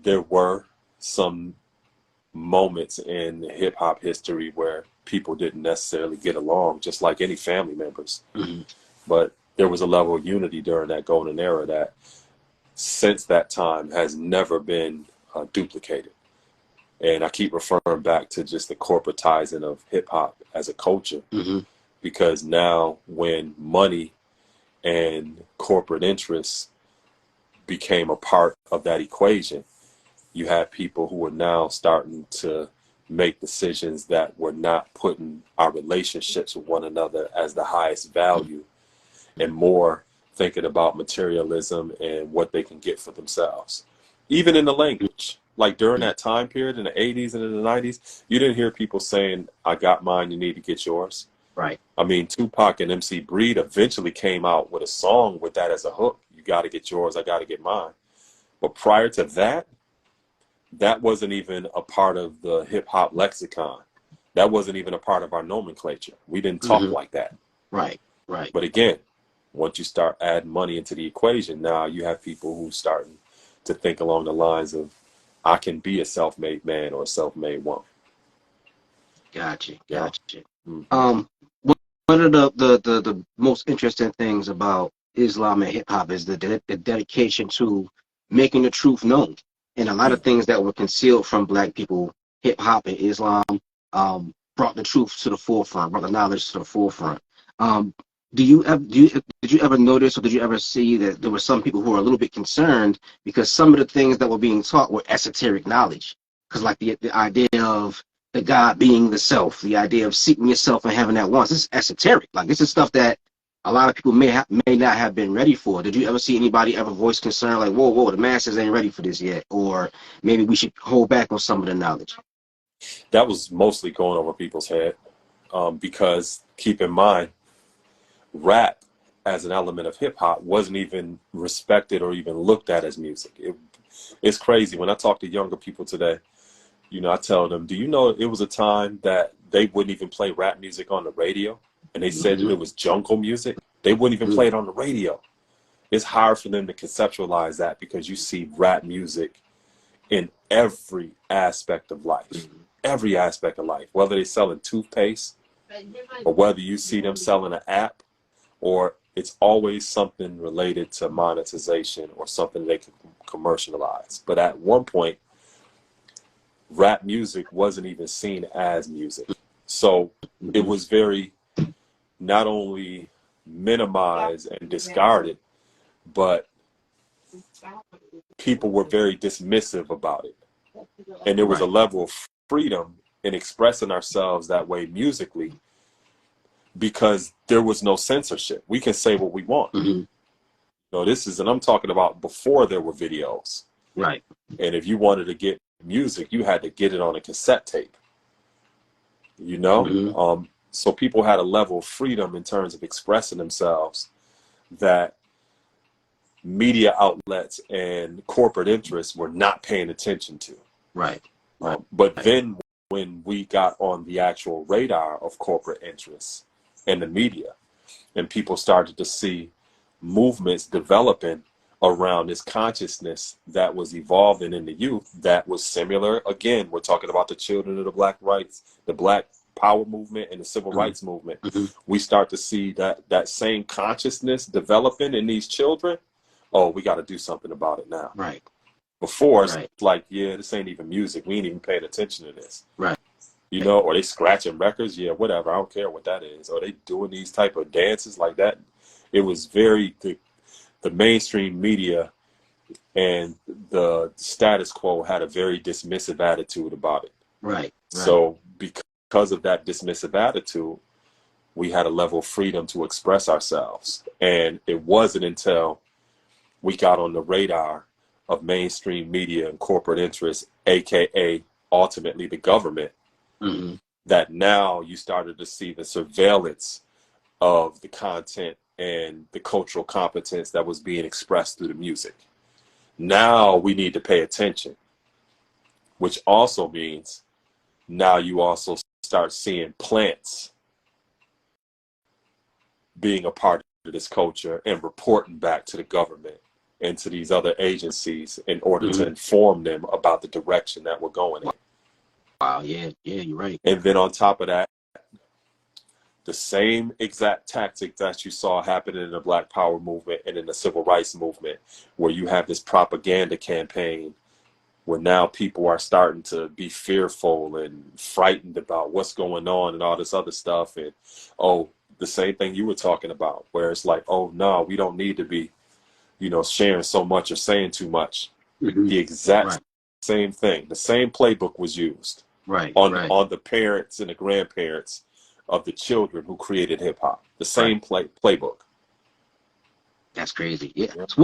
there were some moments in hip hop history where people didn't necessarily get along, just like any family members. Mm-hmm. But there was a level of unity during that golden era that since that time has never been duplicated. And I keep referring back to just the corporatizing of hip hop as a culture, Mm-hmm. because now when money and corporate interests became a part of that equation, you have people who are now starting to make decisions that were not putting our relationships with one another as the highest value, and more thinking about materialism and what they can get for themselves. Even in the language, like during that time period in the 80s and in the 90s, you didn't hear people saying, I got mine, you need to get yours. Right. I mean, Tupac and MC Breed eventually came out with a song with that as a hook. You got to get yours, I got to get mine. But prior to that, that wasn't even a part of the hip hop lexicon. That wasn't even a part of our nomenclature. We didn't talk like that. Right. Right. But again, once you start adding money into the equation, now you have people who starting to think along the lines of, I can be a self-made man or a self-made woman. Gotcha. Yeah. Gotcha. One of the most interesting things about Islam and hip hop is the dedication to making the truth known. And a lot of things that were concealed from Black people, hip hop and Islam brought the truth to the forefront, brought the knowledge to the forefront. Did you ever notice, or did you ever see that there were some people who were a little bit concerned because some of the things that were being taught were esoteric knowledge? Because like the idea of the God being the self, the idea of seeking yourself and having that once, this is esoteric. Like this is stuff that a lot of people may not have been ready for. Did you ever see anybody ever voice concern like, whoa, the masses ain't ready for this yet, or maybe we should hold back on some of the knowledge? That was mostly going over people's head, because keep in mind, rap as an element of hip hop wasn't even respected or even looked at as music. It's crazy. When I talk to younger people today, I tell them, do you know it was a time that they wouldn't even play rap music on the radio? And they said that it was jungle music. They wouldn't even play it on the radio. It's hard for them to conceptualize that because you see rap music in every aspect of life. Every aspect of life. Whether they're selling toothpaste or whether you see them selling an app, or it's always something related to monetization or something they can commercialize. But at one point, rap music wasn't even seen as music. So it was very not only minimized and discarded, but people were very dismissive about it. And there was a level of freedom in expressing ourselves that way musically because there was no censorship. We can say what we want. And I'm talking about before there were videos. Right. And if you wanted to get music, you had to get it on a cassette tape. So people had a level of freedom in terms of expressing themselves that media outlets and corporate interests were not paying attention to. Right. But then when we got on the actual radar of corporate interests and the media, and people started to see movements developing around this consciousness that was evolving in the youth that was similar. Again, we're talking about the children of the Black rights, the Black Power movement and the Civil Rights movement. We start to see that same consciousness developing in these children. Oh, we got to do something about it now. Right. Before, it's like, yeah, this ain't even music. We ain't even paying attention to this. Right. Or they scratching records. Yeah, whatever. I don't care what that is. Or they doing these type of dances like that. It was very, the mainstream media and the status quo had a very dismissive attitude about it. Right. So because of that dismissive attitude, we had a level of freedom to express ourselves. And it wasn't until we got on the radar of mainstream media and corporate interests, aka ultimately the government, that now you started to see the surveillance of the content and the cultural competence that was being expressed through the music. Now we need to pay attention, which also means now you also start seeing plants being a part of this culture and reporting back to the government into these other agencies in order to inform them about the direction that we're going in. Wow, yeah, you're right. And then on top of that, the same exact tactic that you saw happening in the Black Power movement and in the Civil Rights movement, where you have this propaganda campaign where now people are starting to be fearful and frightened about what's going on and all this other stuff. And, oh, the same thing you were talking about, where it's like, oh, no, we don't need to be, sharing so much or saying too much. The exact same thing. The same playbook was used on the parents and the grandparents of the children who created hip hop. The same playbook. That's crazy. Yeah. So